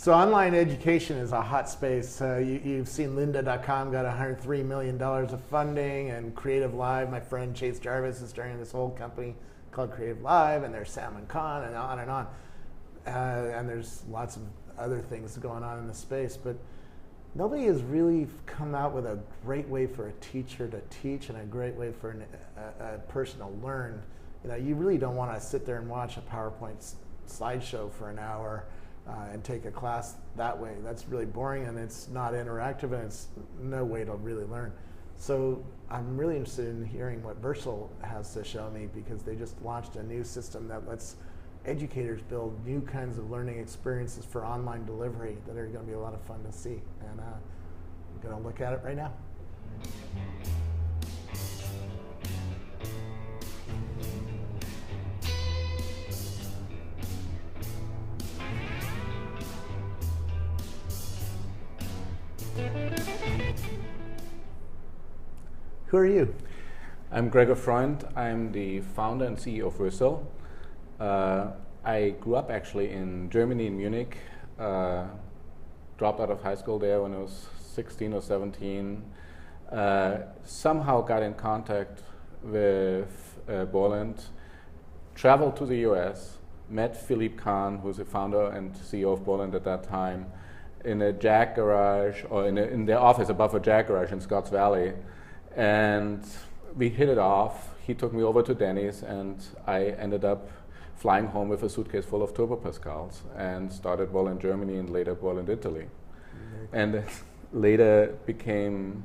So online education is a hot space. You've seen lynda.com got $103 million of funding, and Creative Live, my friend Chase Jarvis is starting this whole company called Creative Live, and there's Salman Khan and on and on. And there's lots of other things going on in the space, but nobody has really come out with a great way for a teacher to teach and a great way for a person to learn. You really don't want to sit there and watch a PowerPoint slideshow for an hour and take a class that way. That's really boring, and it's not interactive, and it's no way to really learn. So I'm really interested in hearing what Versal has to show me, because they just launched a new system that lets educators build new kinds of learning experiences for online delivery that are going to be a lot of fun to see. And I'm going to look at it right now. Who are you? I'm Gregor Freund. I'm the founder and CEO of Versal. I grew up actually in Germany, in Munich. Dropped out of high school there when I was 16 or 17. Somehow got in contact with Borland. Traveled to the US. Met Philippe Kahn, who's the founder and CEO of Borland at that time, in a Jag garage, or in their office above a Jag garage in Scotts Valley. And we hit it off. He took me over to Denny's, and I ended up flying home with a suitcase full of Turbo Pascals and started Borland Germany and later Borland Italy. And later became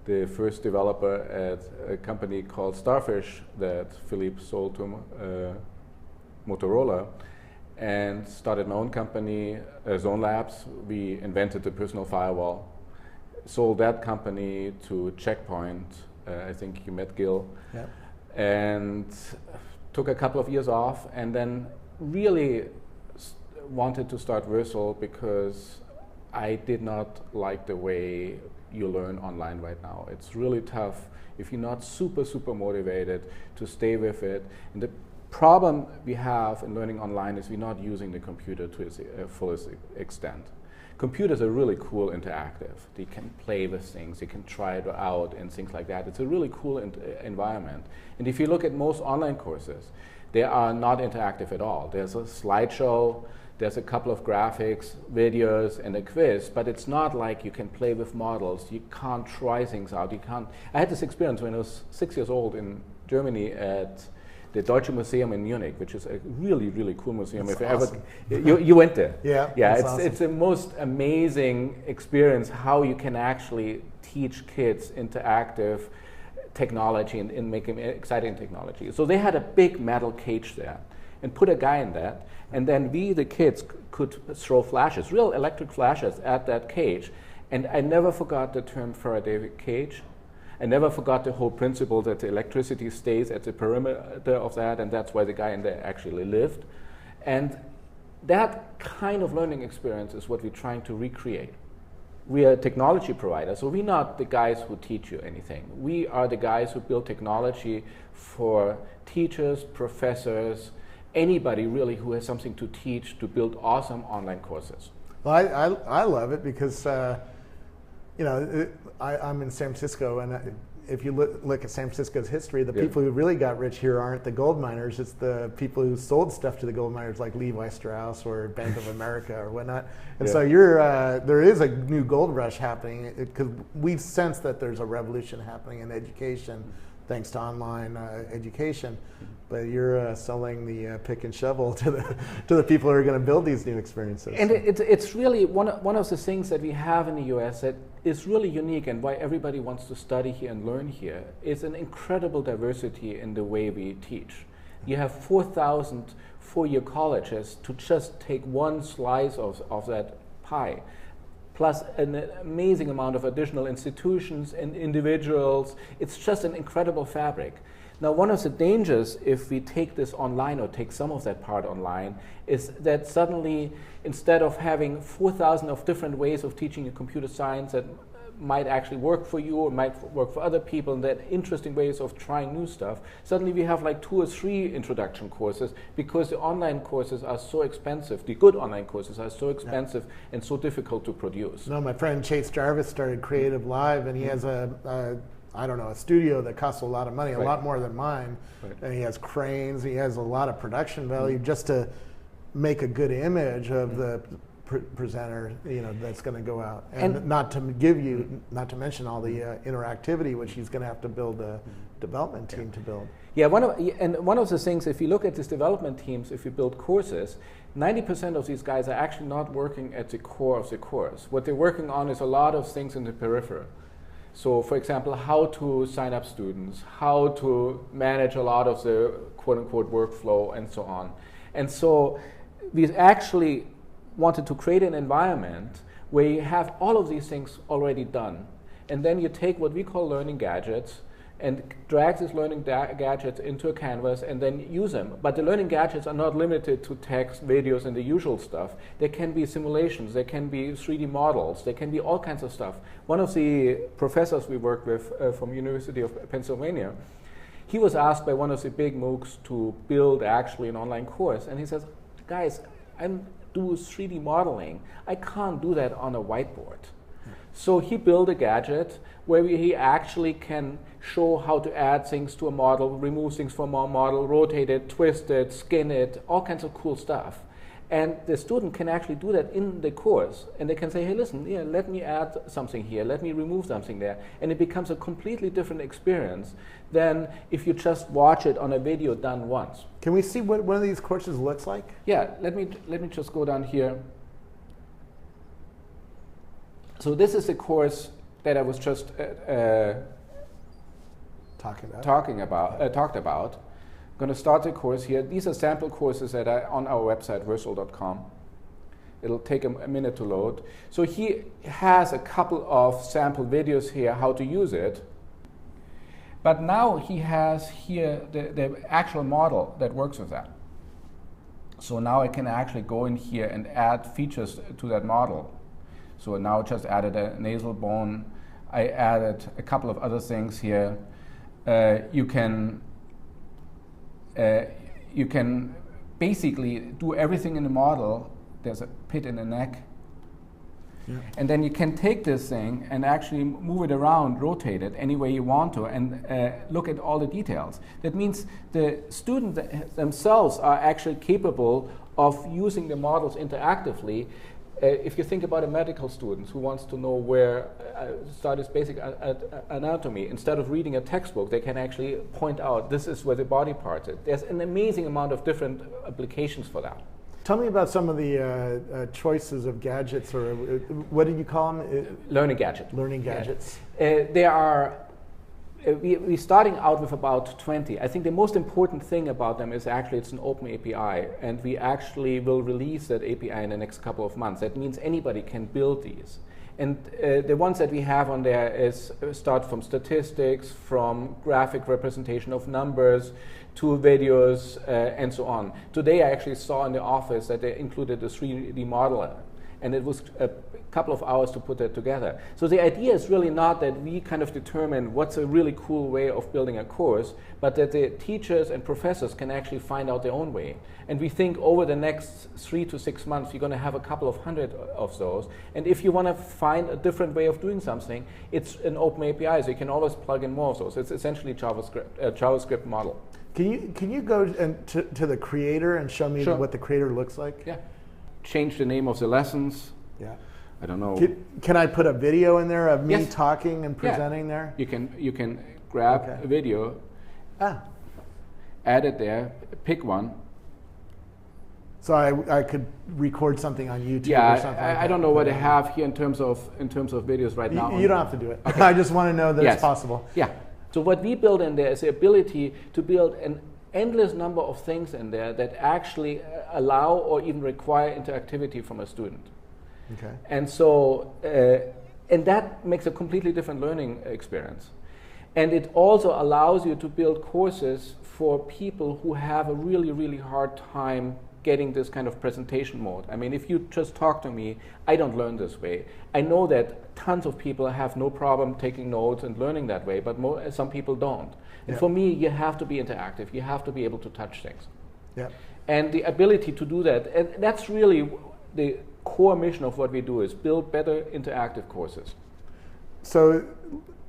the first developer at a company called Starfish that Philippe sold to Motorola, and started my own company, Zone Labs. We invented the personal firewall. Sold that company to Checkpoint. I think you met Gil. Yep. And took a couple of years off, and then really wanted to start Versal because I did not like the way you learn online right now. It's really tough if you're not super motivated to stay with it. And the problem we have in learning online is we're not using the computer to its fullest extent. Computers are really cool, interactive. They can play with things, they can try it out and things like that. It's a really cool environment. And if you look at most online courses, they are not interactive at all. There's a slideshow, there's a couple of graphics, videos, and a quiz, but it's not like you can play with models. You can't try things out. I had this experience when I was 6 years old in Germany at the Deutsche Museum in Munich, which is a really cool museum. That's if awesome. you went there. Yeah, it's awesome. It's the most amazing experience how you can actually teach kids interactive technology and make them exciting technology. So they had a big metal cage there and put a guy in that, and then we, the kids, could throw flashes, real electric flashes at that cage. And I never forgot the term Faraday cage. I never forgot the whole principle that the electricity stays at the perimeter of that, and that's why the guy in there actually lived. And that kind of learning experience is what we're trying to recreate. We are a technology provider, so we're not the guys who teach you anything. We are the guys who build technology for teachers, professors, anybody really who has something to teach, to build awesome online courses. Well, I love it because I'm in San Francisco, and if you look at San Francisco's history, the people who really got rich here aren't the gold miners, it's the people who sold stuff to the gold miners like Levi Strauss or Bank of America or whatnot. And so there is a new gold rush happening, because we sense that there's a revolution happening in education thanks to online education. But you're selling the pick and shovel to the people who are going to build these new experiences. And it's really one of the things that we have in the US that is really unique, and why everybody wants to study here and learn here, is an incredible diversity in the way we teach. You have 4,000 four-year colleges to just take one slice of that pie, plus an amazing amount of additional institutions and individuals. It's just an incredible fabric. Now, one of the dangers, if we take this online or take some of that part online, is that suddenly, instead of having 4,000 of different ways of teaching you computer science that might actually work for you or might work for other people, and that interesting ways of trying new stuff. Suddenly we have like 2 or 3 introduction courses because the online courses are so expensive. The good online courses are so expensive and so difficult to produce. No, my friend Chase Jarvis started Creative Live, and he has a studio that costs a lot of money, a lot more than mine. Right. And he has cranes, he has a lot of production value just to make a good image of the presenter, that's going to go out, and not to mention all the interactivity, which he's going to have to build a development team to build. Yeah, one of the things, if you look at these development teams, if you build courses, 90% of these guys are actually not working at the core of the course. What they're working on is a lot of things in the periphery. So, for example, how to sign up students, how to manage a lot of the quote-unquote workflow, and so on. And so we actually wanted to create an environment where you have all of these things already done. And then you take what we call learning gadgets and drag these learning gadgets into a canvas and then use them. But the learning gadgets are not limited to text, videos, and the usual stuff. There can be simulations, there can be 3D models, there can be all kinds of stuff. One of the professors we worked with from University of Pennsylvania, he was asked by one of the big MOOCs to build actually an online course. And he says, guys, do 3D modeling. I can't do that on a whiteboard. So he built a gadget where he actually can show how to add things to a model, remove things from a model, rotate it, twist it, skin it, all kinds of cool stuff. And the student can actually do that in the course. And they can say, hey, listen, let me add something here, let me remove something there. And it becomes a completely different experience than if you just watch it on a video done once. Can we see what one of these courses looks like? Yeah, let me just go down here. So this is the course that I was just talked about. I'm going to start the course here. These are sample courses that are on our website, Versal.com. It'll take a minute to load. So he has a couple of sample videos here, how to use it. But now he has here the actual model that works with that. So now I can actually go in here and add features to that model. So now I just added a nasal bone. I added a couple of other things here. You can basically do everything in the model. There's a pit in the neck. Yeah. And then you can take this thing and actually move it around, rotate it any way you want to, and look at all the details. That means the students themselves are actually capable of using the models interactively. If you think about a medical student who wants to know where start his basic anatomy, instead of reading a textbook, they can actually point out this is where the body part is. There's an amazing amount of different applications for that. Tell me about some of the choices of gadgets, or what did you call them? Learning gadgets. Learning gadgets. There are. We're starting out with about 20. I think the most important thing about them is actually it's an open API, and we actually will release that API in the next couple of months. That means anybody can build these. And the ones that we have on there is start from statistics, from graphic representation of numbers, to videos, and so on. Today I actually saw in the office that they included a 3D modeler, and it was a couple of hours to put that together. So the idea is really not that we kind of determine what's a really cool way of building a course, but that the teachers and professors can actually find out their own way. And we think over the next 3 to 6 months, you're going to have a couple of hundred of those. And if you want to find a different way of doing something, it's an open API, so you can always plug in more of those. It's essentially JavaScript model. Can you go to the creator and show me what the creator looks like? Yeah. Change the name of the lessons. Yeah. I don't know. Can I put a video in there of me talking and presenting there? You can grab a video, add it there, pick one. So I could record something on YouTube or something. I don't know what I have here in terms of videos right now. You don't have to do it. Okay. I just want to know that it's possible. Yeah. So what we build in there is the ability to build an endless number of things in there that actually allow or even require interactivity from a student. Okay. And so, and that makes a completely different learning experience. And it also allows you to build courses for people who have a really, really hard time getting this kind of presentation mode. I mean, if you just talk to me, I don't learn this way. I know that tons of people have no problem taking notes and learning that way, but some people don't. And Yeah. for me, you have to be interactive. You have to be able to touch things. Yeah. And the ability to do that, and that's really the core mission of what we do, is build better interactive courses. So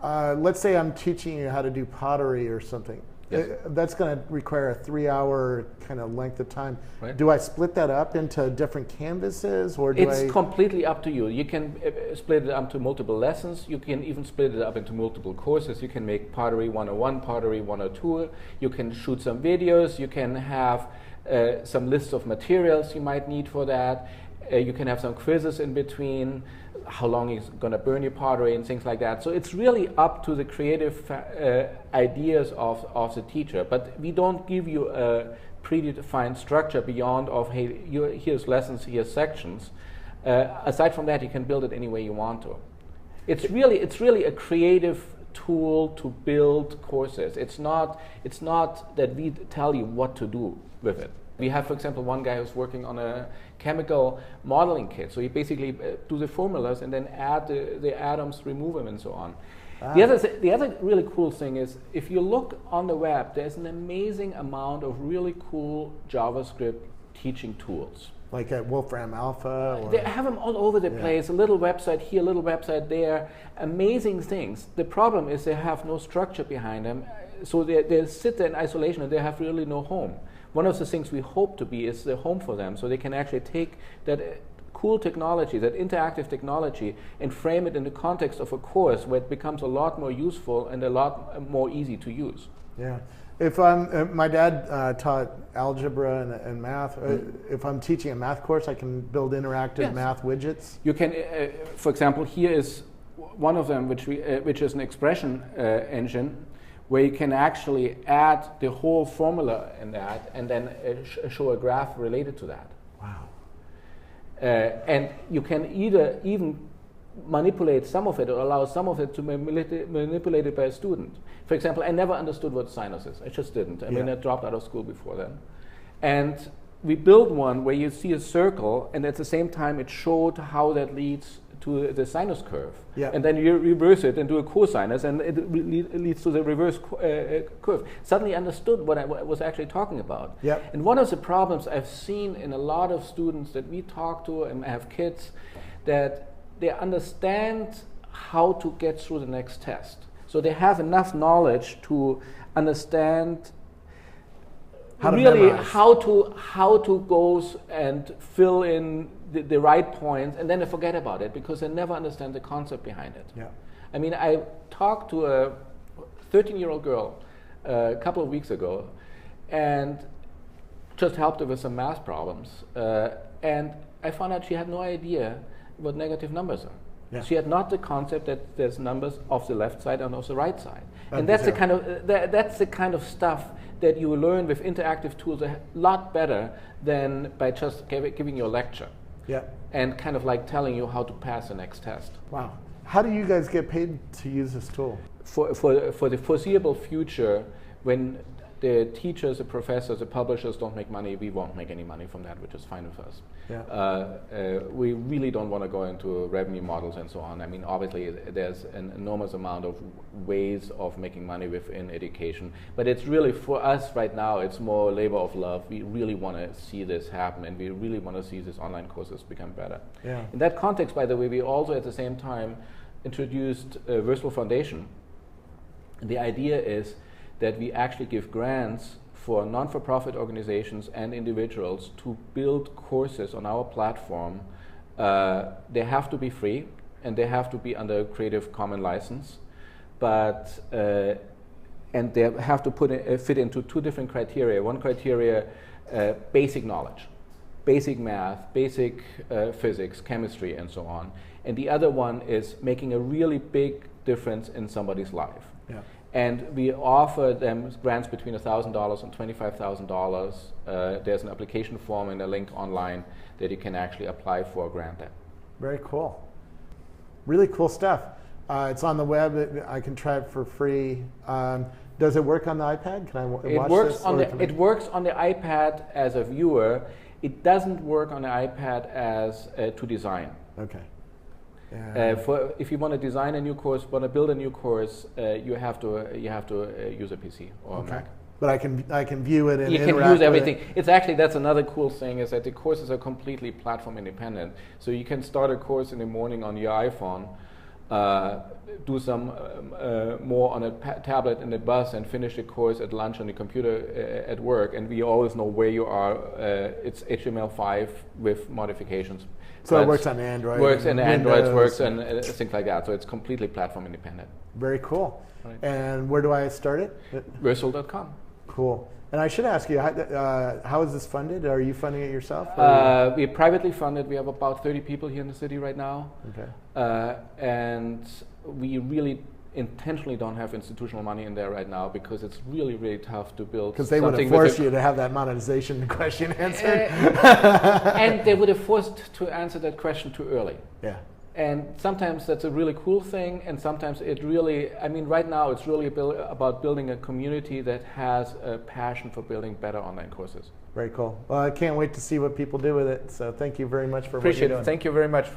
let's say I'm teaching you how to do pottery or something. Yes. That's going to require a 3-hour kind of length of time. Right. Do I split that up into different canvases, or do It's completely up to you. You can split it up to multiple lessons. You can even split it up into multiple courses. You can make Pottery 101, Pottery 102. You can shoot some videos. You can have some lists of materials you might need for that. You can have some quizzes in between, how long is going to burn your pottery and things like that. So it's really up to the creative ideas of the teacher. But we don't give you a predefined structure beyond of, hey, here's lessons, here's sections. Aside from that, you can build it any way you want to. It's really a creative tool to build courses. It's not that we tell you what to do with it. We have, for example, one guy who's working on a chemical modeling kit. So he basically do the formulas and then add the atoms, remove them, and so on. Ah. The other really cool thing is, if you look on the web, there's an amazing amount of really cool JavaScript teaching tools. Like at Wolfram Alpha? Or? They have them all over the place, a little website here, a little website there, amazing things. The problem is they have no structure behind them, so they sit there in isolation and they have really no home. One of the things we hope to be is the home for them, so they can actually take that cool technology, that interactive technology, and frame it in the context of a course where it becomes a lot more useful and a lot more easy to use. Yeah. If my dad taught algebra and math. If I'm teaching a math course, I can build interactive math widgets. You can, for example, here is one of them, which is an expression engine, where you can actually add the whole formula in that and then show a graph related to that. Wow. And you can either even manipulate some of it or allow some of it to be manipulated by a student. For example, I never understood what sinus is. I just didn't. I mean, I dropped out of school before then. And we built one where you see a circle, and at the same time it showed how that leads to the sinus curve. Yeah. And then you reverse it and do a cosinus, and it leads to the reverse curve. Suddenly understood what I was actually talking about. Yeah. And one of the problems I've seen in a lot of students that we talk to, and I have kids, that they understand how to get through the next test. So they have enough knowledge to understand how to go and fill in the right points, and then they forget about it because they never understand the concept behind it. Yeah. I mean, I talked to a 13-year-old girl a couple of weeks ago and just helped her with some math problems. And I found out she had no idea what negative numbers are. Yeah. She had not the concept that there's numbers off the left side and off the right side. And that's the kind of stuff that you learn with interactive tools a lot better than by just giving you a lecture. Yeah. And kind of like telling you how to pass the next test. Wow. How do you guys get paid to use this tool? For the foreseeable future, when the teachers, the professors, the publishers don't make money, we won't make any money from that, which is fine with us. Yeah. We really don't want to go into revenue models and so on. I mean, obviously, there's an enormous amount of ways of making money within education, but it's really, for us right now, it's more labor of love. We really want to see this happen, and we really want to see these online courses become better. Yeah. In that context, by the way, we also at the same time introduced a Versal Foundation. And the idea is that we actually give grants for non-for-profit organizations and individuals to build courses on our platform. They have to be free, and they have to be under Creative Commons license, but and they have to fit into two different criteria. One criteria, basic knowledge, basic math, basic physics, chemistry, and so on. And the other one is making a really big difference in somebody's life. Yeah. And we offer them grants between $1,000 and $25,000. There's an application form and a link online that you can actually apply for a grant at. Very cool. Really cool stuff. It's on the web. I can try it for free. Does it work on the iPad? Can I watch this? It works on the iPad as a viewer. It doesn't work on the iPad as to design. Okay. Yeah. If you want to design a new course, want to build a new course, you have to use a PC or a Mac. But I can view it and you can interact use with everything. it. It's actually, that's another cool thing, is that the courses are completely platform independent. So you can start a course in the morning on your iPhone, do some more on a tablet in the bus, and finish the course at lunch on the computer at work. And we always know where you are. It's HTML5 with modifications. So it works on Android. Works and Android, works and things like that. So it's completely platform independent. Very cool. Right. And where do I start it? Versal.com. Cool. And I should ask you, how is this funded? Are you funding it yourself? We're privately funded. We have about 30 people here in the city right now. Okay. And we really intentionally don't have institutional money in there right now, because it's really, really tough to build. Because they would have forced you to have that monetization question answered. And they would have forced to answer that question too early. Yeah. And sometimes that's a really cool thing, and sometimes it really, I mean, right now it's really about building a community that has a passion for building better online courses. Very cool. Well, I can't wait to see what people do with it. So thank you very much for what Appreciate you're doing. it. Thank you very much.